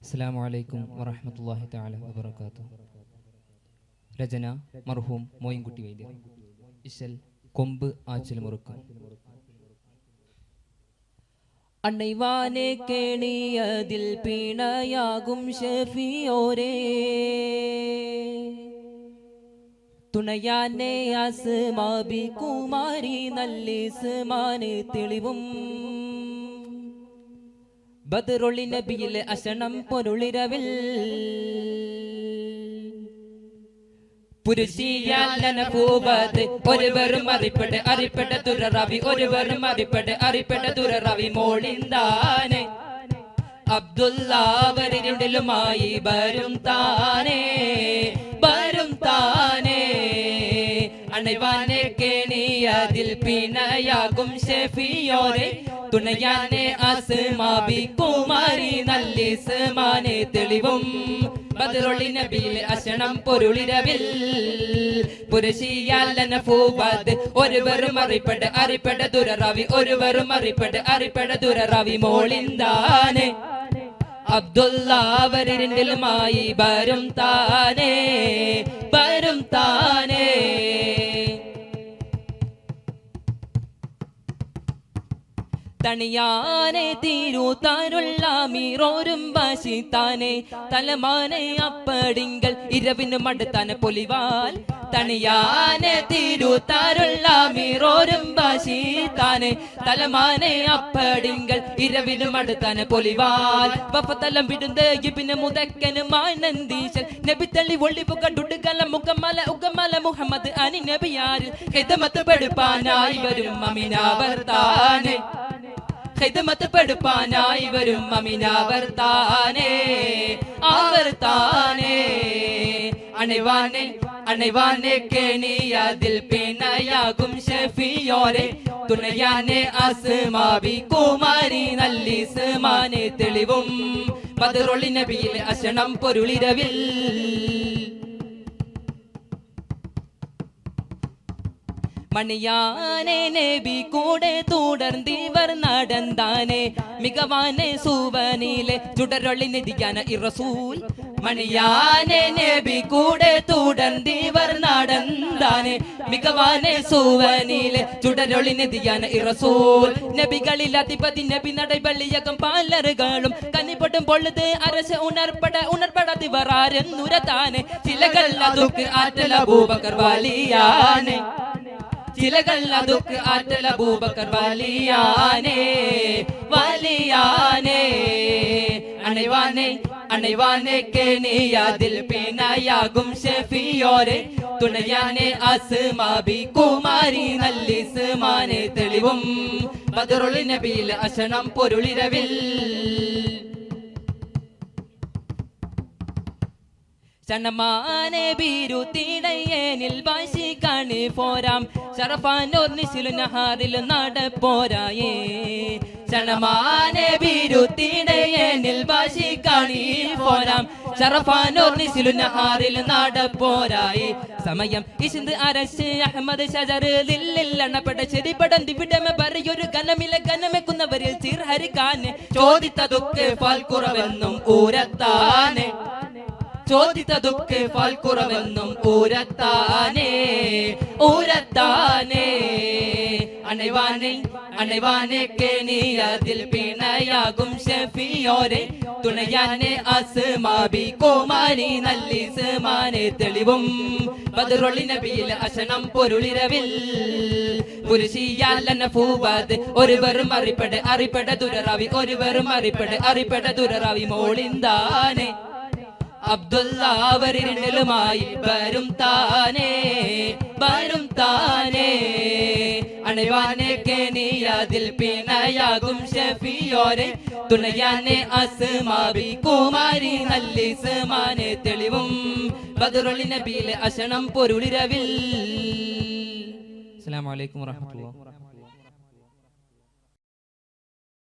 അസ്സലാമു അലൈക്കും വറഹ്മത്തുള്ളാഹി തആല വബറകാതുഹു. രചന മർഹൂം മോയിൻകുട്ടി വൈദ്യർ. ഇശൽ കൊമ്പ് ആച്ചിൽ മുറുക്കം. അണ്ണൈവാനെ കേണിയതിൽ പിണയാകും ഷഫിയോരേ, തുണയാനെ അസ്മാബി കുമാരി നല്ലിസ്മാന് തെളിവും, ബദറുളി നബിയിലെ അശണം പൊരുളിരവിൽ, പുരുഷിയാലനഭൂപത് ഒരുവരും അറിപ്പെട്ട് അറിപ്പെട്ട തുററവി, ഒരുവരും അറിപ്പെട്ട് അറിപ്പെട്ട തുററവി മോളിന്താനെ അബ്ദുല്ലാവരിലുമായി വരും താനേ വരും താനേ. അണൈവാനെ കേണിയതിൽ പിണയാകും ഷഫിയോരെ, തുണയാനെ അസ്മാബി കുമാരി നല്ലിസ്മാനെ തെളിവും, ബദറുളി നബിയിലെ അശണം പൊരുളിരവിൽ, പുരുഷിയാലനഭൂപത് ഒരുവരും അറിപ്പെട്ട് അറിപ്പെട്ട തുററവി, ഒരുവരും അറിപ്പെട്ട് അറിപ്പെട്ട തുററവി മോളിന്താനെ അബ്ദുല്ലാവരിലുമായി വരും താനേ വരും താനേ. തണിയാനെ തീരൂത്താനുള്ള മീറോരും ബാശിത്താനെ, തലമാനെ അപ്പടിങ്കൽ ഇരവിന് മടുത്താനെ പൊലിവാൽ, തണിയാനെ തീരൂത്താനുള്ള മീറോരും ബാശിത്താനെ, തലമാനെ അപ്പടിങ്കൽ ഇരവിന് മടുത്താനെ പൊലിവാൽ, വഫതലം വിടുന്ന ഇബ്നു മുദക്കന് മാനന്ദീശൽ നബിത്തള്ളി ഒളിപു കണ്ടുടുകല മുഖമല ഉഗമല മുഹമ്മദ് അനി നബിയാരിൽ ഹിദമത്ത് പഠിപ്പാനായി വരും അമിനാവർത്താനെ, ഹിദമത്ത് പഠിപ്പാനായി വരും അമിനാവർത്താനെ ആവർത്താനെ. അണൈവാനെ അണൈവാനെ കേണിയതിൽ പിണയാകും ഷഫിയോരെ, തുണയാനെ അസ്മാബി കുമാരി നല്ലിസ്മാനെ തെളിവും, ബദറുളി നബിയിലെ അശണം പൊരുളിരവിൽ, മണിയാനെ നബി കൂടെ തുടർന്നിവർ നടന്താനെ, മികവാനെ സൂവനിലെ ചുടരൊളി നിധിയാന ഇറസൂൽ, മണിയാനെ നബി കൂടെ തുടർന്നിവർ നടന്താനെ, മികവാനെ സൂവനിലെ ചുടരൊളി നിധിയാന ഇറസൂൽ, നബികളിൽ അധിപതി നബി നടൈബള്ളിയകം പലരുകളും കനിപൊട്ടും പൊള്ളുത് അരശ ഉണർപ്പെടാതിവർ ആരെന്നുരതാനെ, ചിലകൾ അതുക്ക് ആറ്റൽ അബൂബക്കർ വലിയാനെ, ചിലകൾ അതുക്ക് ആറ്റൽ അബൂബക്കർ വലിയാനെ വലിയാനെ. അണൈവാനെ അണൈവാനെ കേണിയതിൽ പിണയാകും ഷഫിയോരെ, തുണയാനെ അസ്മാബി കുമാരി നല്ലിസ്മാനെ തെളിവും, ബദറുളി നബിയിലെ അശണം പൊരുളിരവിൽ, ചണമാനെ ബീരുത്തിടയേനിൽ വാശി കാണി പോരാം, ശറഫാനോർ നിശിലു നഹാറിൽ നടപ്പോരായേ, ചണമാനെ ബീരുത്തിടയേനിൽ വാശി കാണി പോരാം, ശറഫാനോർ നിശിലു നഹാറിൽ നടപ്പോരായേ. സമയം ഇശിന്ത് അരശ് അഹമ്മദ് ഷജറിലെണ്ണപ്പെട്ട ശരിപടം ദിവിടമ പറയൊരു ഗനമിലെ ഗനമെക്കുന്നവരിൽ ചിർഹരിക്കാനെ, ചോദിത്തതൊക്കെ ഫാൽക്കുറവെന്നും ഊരത്താനെ, ചോദിത്തതൊക്കെ ഫാൽക്കുറവെന്നും ഊരത്താനെ ഊരത്താനെ. അണൈവാനെ അണൈവാനെ കേണിയതിൽ പിണയാകും ഷഫിയോരെ, തുണയാനെ അസ്മാബി കുമാരി നല്ലിസ്മാനെ തെളിവും, ബദറുളി നബിയിലെ അശണം പൊരുളിരവിൽ, പുരുഷിയാലനഭൂപത് ഒരുവരും അറിപ്പെട്ട് അറിപ്പെട്ട തുററവി, ഒരുവരും അറിപ്പെട്ട് അറിപ്പെട്ട തുററവി മോളിന്താനെ അബ്ദുല്ലാവരിലുമായി വരും താനേ വരും താനേ. അണൈവാനെ കേണിയതിൽ പിണയാകും ഷഫിയോരെ, തുണയാനെ അസ്മാബി കുമാരി നല്ലിസ്മാനെ തെളിവും, ബദറുളി നബിയിലെ അശണം പൊരുളിരവിൽ. അസ്സലാമു അലൈക്കും വറഹ്മത്തുള്ളാഹി.